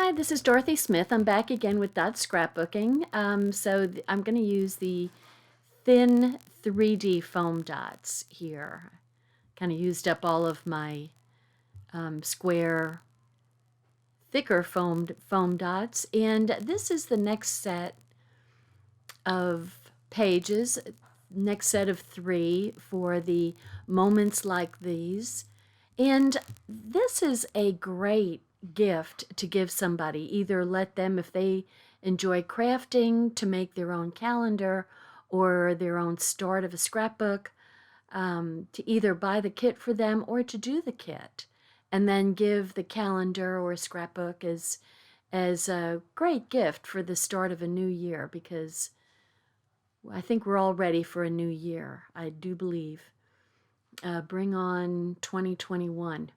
Hi, this is Dorothy Smith. I'm back again with Dot Scrapbooking. I'm going to use the thin 3D foam dots here. Kind of used up all of my square, thicker foam dots. And this is the next set of pages, next set of 3 for the moments like these. And this is a great gift to give somebody. Either let them, if they enjoy crafting, to make their own calendar or their own start of a scrapbook, to either buy the kit for them or to do the kit and then give the calendar or scrapbook as a great gift for the start of a new year, because I think we're all ready for a new year. I do believe. Bring on 2021.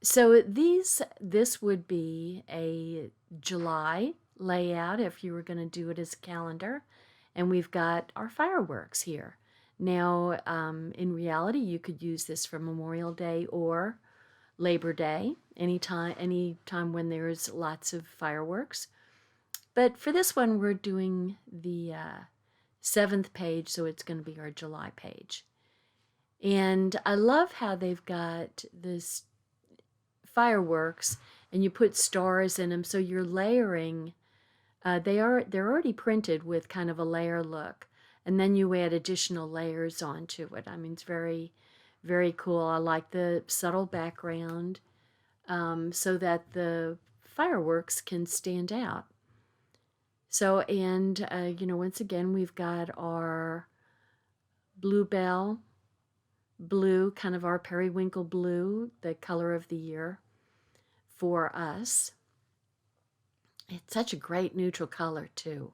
So this would be a July layout if you were going to do it as a calendar. And we've got our fireworks here. Now, in reality, you could use this for Memorial Day or Labor Day, anytime when there's lots of fireworks. But for this one, we're doing the 7th page, so it's going to be our July page. And I love how they've got this fireworks and you put stars in them, so you're layering. They're already printed with kind of a layer look, and then you add additional layers onto it. I mean, it's very, very cool. I like the subtle background so that the fireworks can stand out. So, and once again, we've got our bluebell blue, kind of our periwinkle blue, the color of the year for us. It's such a great neutral color too.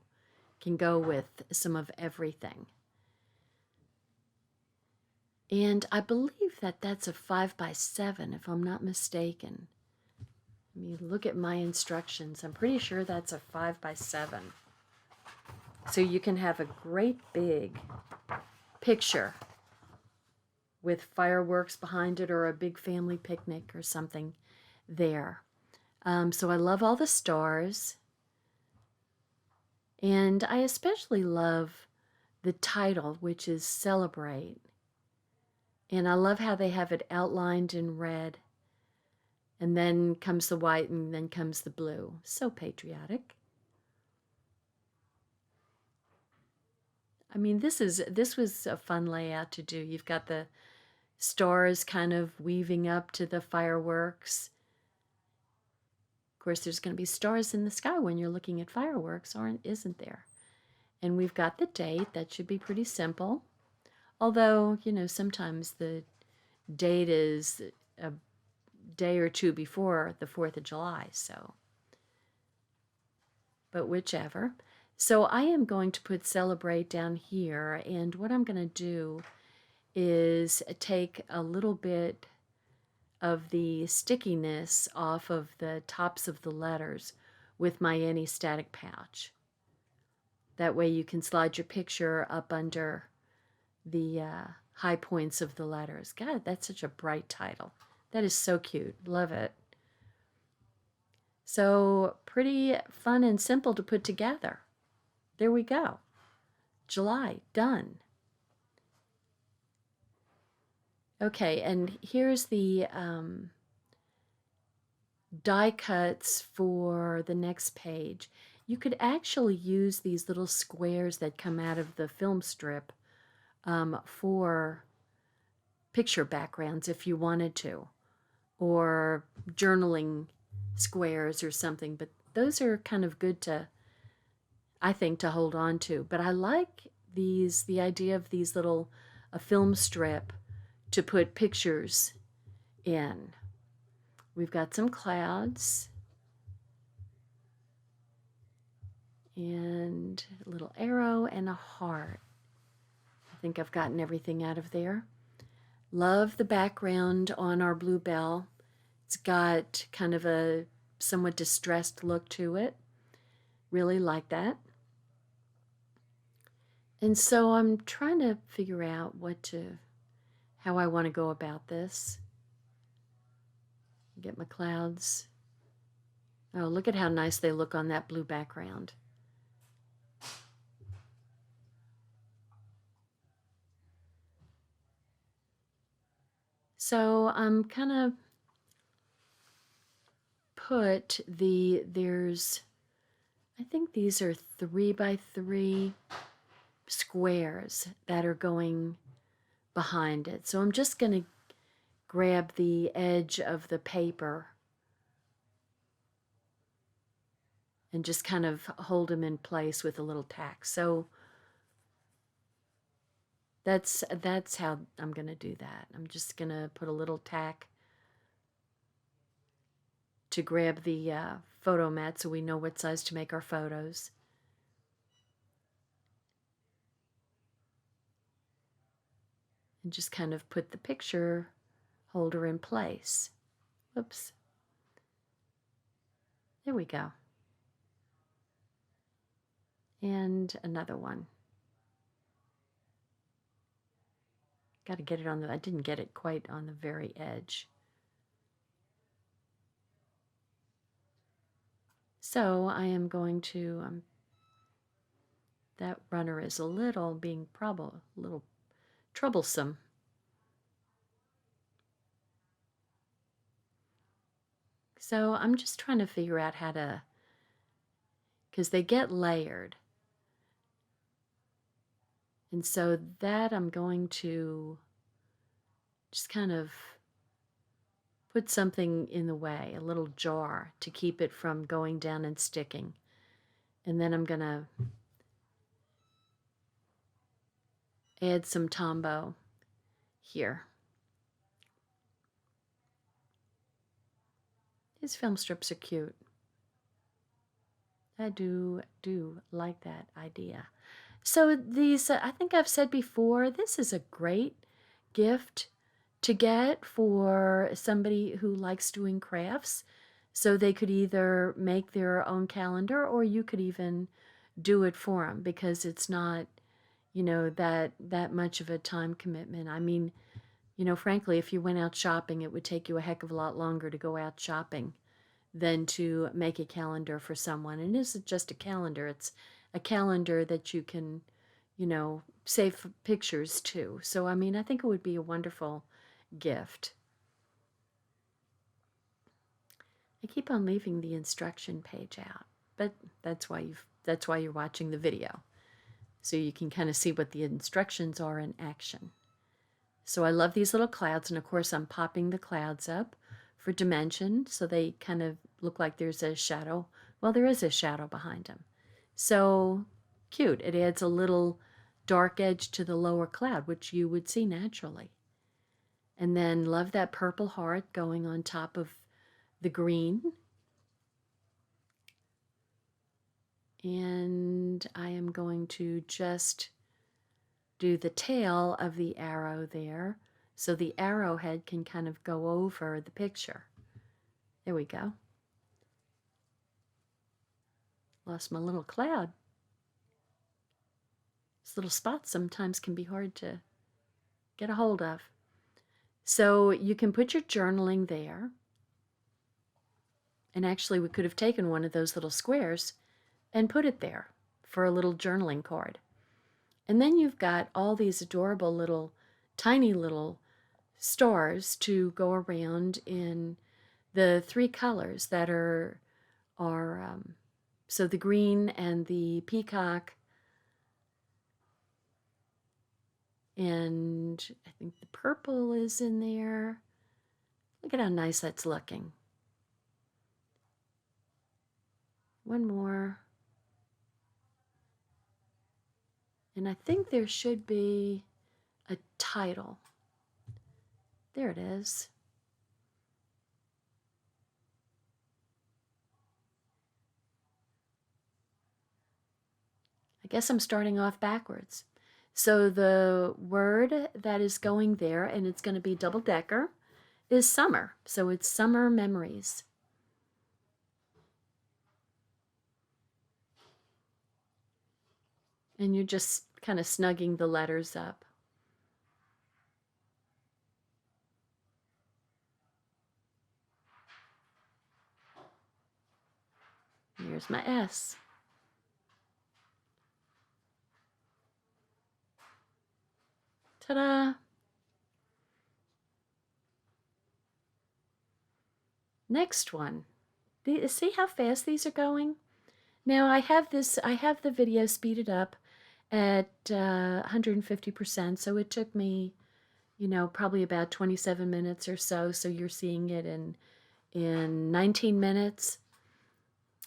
Can go with some of everything. And I believe that that's a 5x7 if I'm not mistaken. Let me look at my instructions. I'm pretty sure that's a 5x7. So you can have a great big picture with fireworks behind it or a big family picnic or something there. So I love all the stars. And I especially love the title, which is Celebrate. And I love how they have it outlined in red. And then comes the white and then comes the blue. So patriotic. I mean, this was a fun layout to do. You've got the stars kind of weaving up to the fireworks. Of course, there's going to be stars in the sky when you're looking at fireworks, isn't there? And we've got the date. That should be pretty simple. Although, sometimes the date is a day or two before the 4th of July, so. But whichever. So I am going to put Celebrate down here, and what I'm going to do is take a little bit of the stickiness off of the tops of the letters with my anti-static pouch. That way you can slide your picture up under the high points of the letters. God, that's such a bright title. That is so cute. Love it. So pretty fun and simple to put together. There we go. July, done. Okay, and here's the die cuts for the next page. You could actually use these little squares that come out of the film strip for picture backgrounds if you wanted to, or journaling squares or something, but those are kind of good to, I think, to hold on to. But I like the idea of these little, a film strip to put pictures in. We've got some clouds and a little arrow and a heart. I think I've gotten everything out of there. Love the background on our bluebell. It's got kind of a somewhat distressed look to it. Really like that. And so I'm trying to figure out how I want to go about this. Get my clouds Oh, look at how nice they look on that blue background. So I'm kind of I think these are 3 by 3 squares that are going behind it. So I'm just going to grab the edge of the paper and just kind of hold them in place with a little tack. So that's how I'm going to do that. I'm just going to put a little tack to grab the photo mat so we know what size to make our photos. And just kind of put the picture holder in place. Whoops. There we go. And another one. Got to get it on I didn't get it quite on the very edge. So I am going to, that runner is a little troublesome. So I'm just trying to figure out how to, because they get layered. And so that I'm going to just kind of put something in the way, a little jar to keep it from going down and sticking. And then I'm going to add some Tombow here. These film strips are cute. I do like that idea. So these, I think I've said before, this is a great gift to get for somebody who likes doing crafts. So they could either make their own calendar or you could even do it for them because it's not, that much of a time commitment. I mean, frankly, if you went out shopping, it would take you a heck of a lot longer to go out shopping than to make a calendar for someone. And it isn't just a calendar, it's a calendar that you can, save pictures to. So, I mean, I think it would be a wonderful gift. I keep on leaving the instruction page out, but that's why you're watching the video. So you can kind of see what the instructions are in action. So I love these little clouds, and of course I'm popping the clouds up for dimension so they kind of look like there's a shadow. Well, there is a shadow behind them. So cute. It adds a little dark edge to the lower cloud, which you would see naturally. And then love that purple heart going on top of the green. And I am going to just do the tail of the arrow there so the arrowhead can kind of go over the picture. There we go. Lost my little cloud. These little spots sometimes can be hard to get a hold of. So you can put your journaling there. And actually we could have taken one of those little squares and put it there for a little journaling card. And then you've got all these adorable little, tiny little stars to go around in the 3 colors that are so the green and the peacock, and I think the purple is in there. Look at how nice that's looking. One more. And I think there should be a title. There it is. I guess I'm starting off backwards. So the word that is going there, and it's going to be double-decker, is summer. So it's summer memories. And you're just kind of snugging the letters up. There's my S. Ta-da! Next one. See how fast these are going? Now I have the video speeded up at 150%, so it took me, probably about 27 minutes or so. So you're seeing it in 19 minutes.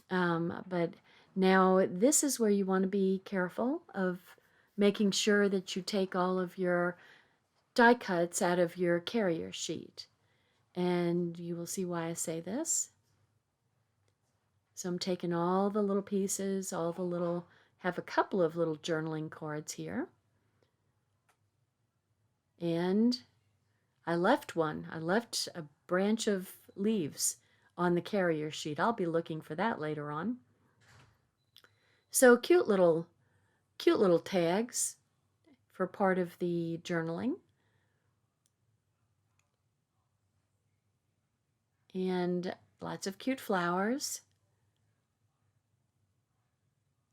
But now this is where you want to be careful of making sure that you take all of your die cuts out of your carrier sheet. And you will see why I say this. So I'm taking all the little pieces, have a couple of little journaling cards here. And I left one. I left a branch of leaves on the carrier sheet. I'll be looking for that later on. So cute little tags for part of the journaling. And lots of cute flowers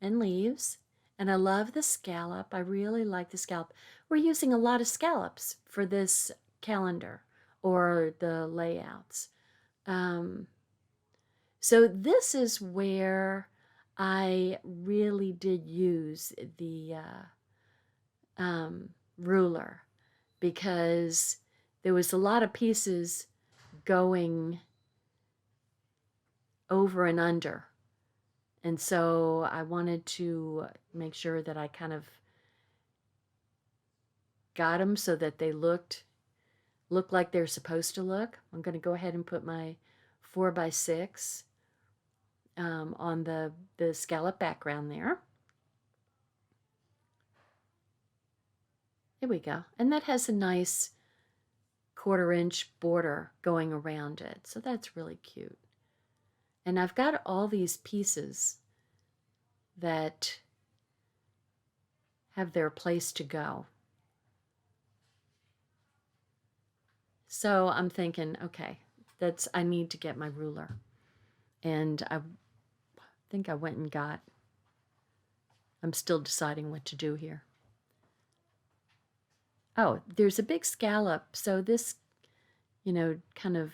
and leaves. And I love the scallop. I really like the scallop. We're using a lot of scallops for this calendar or the layouts. So this is where I really did use the ruler, because there was a lot of pieces going over and under. And so I wanted to make sure that I kind of got them so that they look like they're supposed to look. I'm going to go ahead and put my 4x6 on the scallop background there. There we go. And that has a nice 1/4-inch border going around it. So that's really cute. And I've got all these pieces that have their place to go. So I'm thinking, okay, I need to get my ruler. And I think I went and I'm still deciding what to do here. Oh, there's a big scallop. So this, kind of,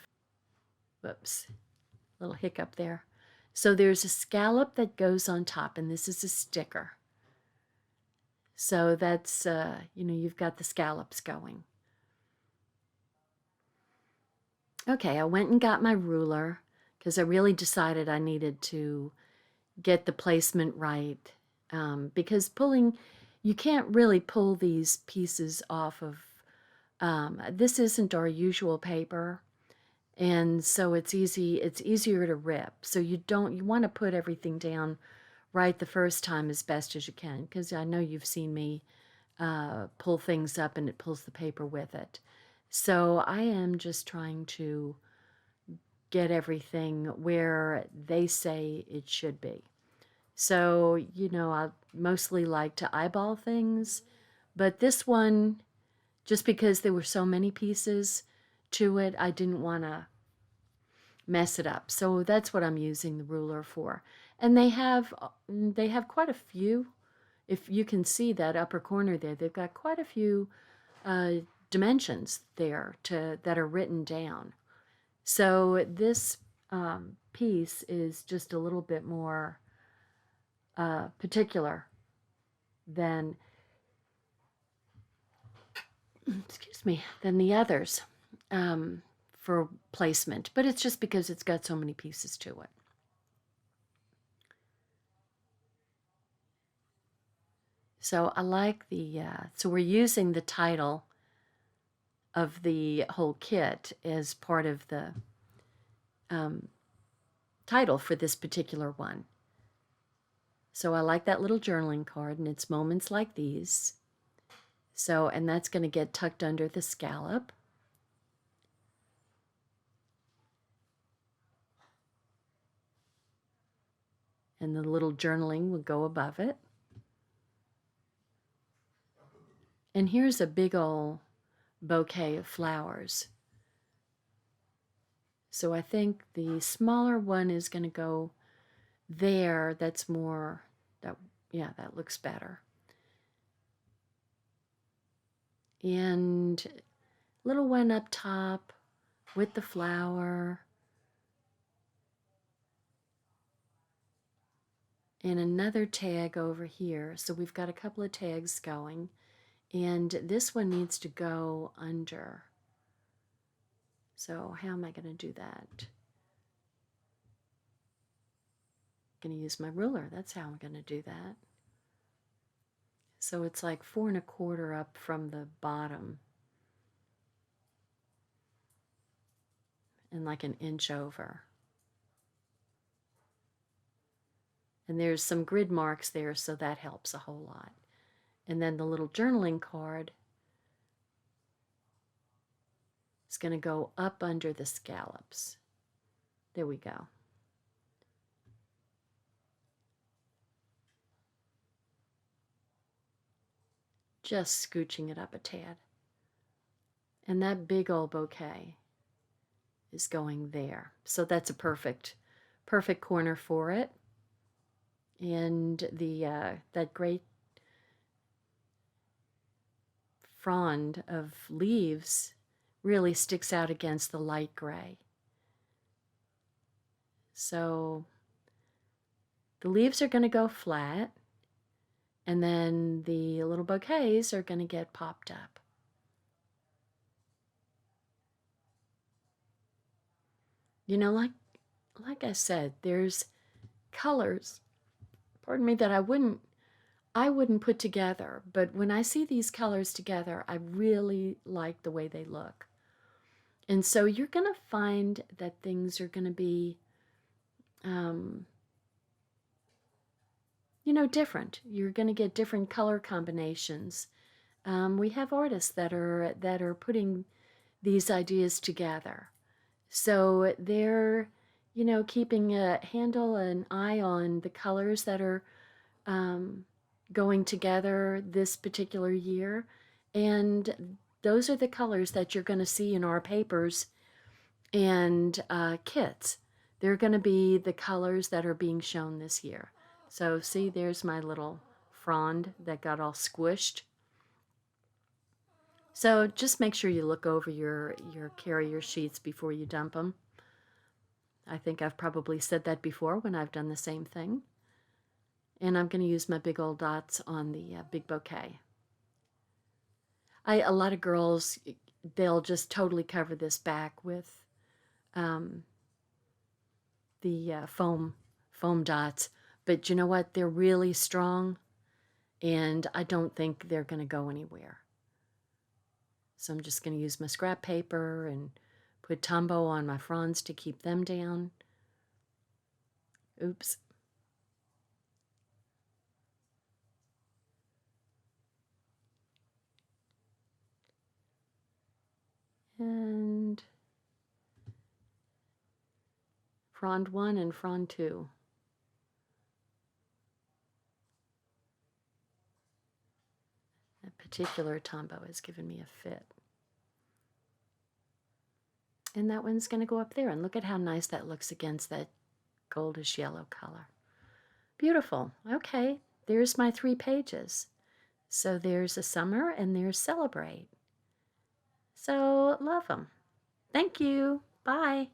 whoops, little hiccup there. So there's a scallop that goes on top, and this is a sticker. So that's, you've got the scallops going. Okay, I went and got my ruler because I really decided I needed to get the placement right, because you can't really pull these pieces off of, this isn't our usual paper. And so it's easier to rip. So you want to put everything down right the first time as best as you can, because I know you've seen me pull things up and it pulls the paper with it. So I am just trying to get everything where they say it should be. So, I mostly like to eyeball things, but this one, just because there were so many pieces to it, I didn't want to mess it up. So that's what I'm using the ruler for. And they have quite a few. If you can see that upper corner there, they've got quite a few dimensions there that are written down. So this piece is just a little bit more particular than than the others for placement, but it's just because it's got so many pieces to it. So I like so we're using the title of the whole kit as part of the title for this particular one. So I like that little journaling card, and it's moments like these. So, and that's going to get tucked under the scallop. And the little journaling will go above it. And here's a big old bouquet of flowers. So I think the smaller one is going to go there that's more, that, yeah, that looks better. And little one up top with the flower. And another tag over here. So we've got a couple of tags going. And this one needs to go under. So how am I going to do that? I'm going to use my ruler. That's how I'm going to do that. So it's like 4 1/4 up from the bottom. And like an inch over. And there's some grid marks there, so that helps a whole lot. And then the little journaling card is going to go up under the scallops. There we go. Just scooching it up a tad. And that big old bouquet is going there. So that's a perfect corner for it. And the that great frond of leaves really sticks out against the light gray. So the leaves are going to go flat, and then the little bouquets are going to get popped up. You know, like I said, there's colors, pardon me, that I wouldn't put together, but when I see these colors together, I really like the way they look. And so you're going to find that things are going to be, you know, different. You're going to get different color combinations. We have artists that are putting these ideas together. So they're, you know, keeping a handle, an eye on the colors that are going together this particular year. And those are the colors that you're going to see in our papers and kits. They're going to be the colors that are being shown this year. So see, there's my little frond that got all squished. So just make sure you look over your carrier sheets before you dump them. I think I've probably said that before when I've done the same thing. And I'm going to use my big old dots on the big bouquet. A lot of girls, they'll just totally cover this back with the foam dots. But you know what? They're really strong, and I don't think they're going to go anywhere. So I'm just going to use my scrap paper and put Tombow on my fronds to keep them down. Oops. And frond 1 and frond 2. That particular Tombow has given me a fit. And that one's going to go up there. And look at how nice that looks against that goldish yellow color. Beautiful. Okay, there's my 3 pages. So there's a summer and there's celebrate. So love them. Thank you. Bye.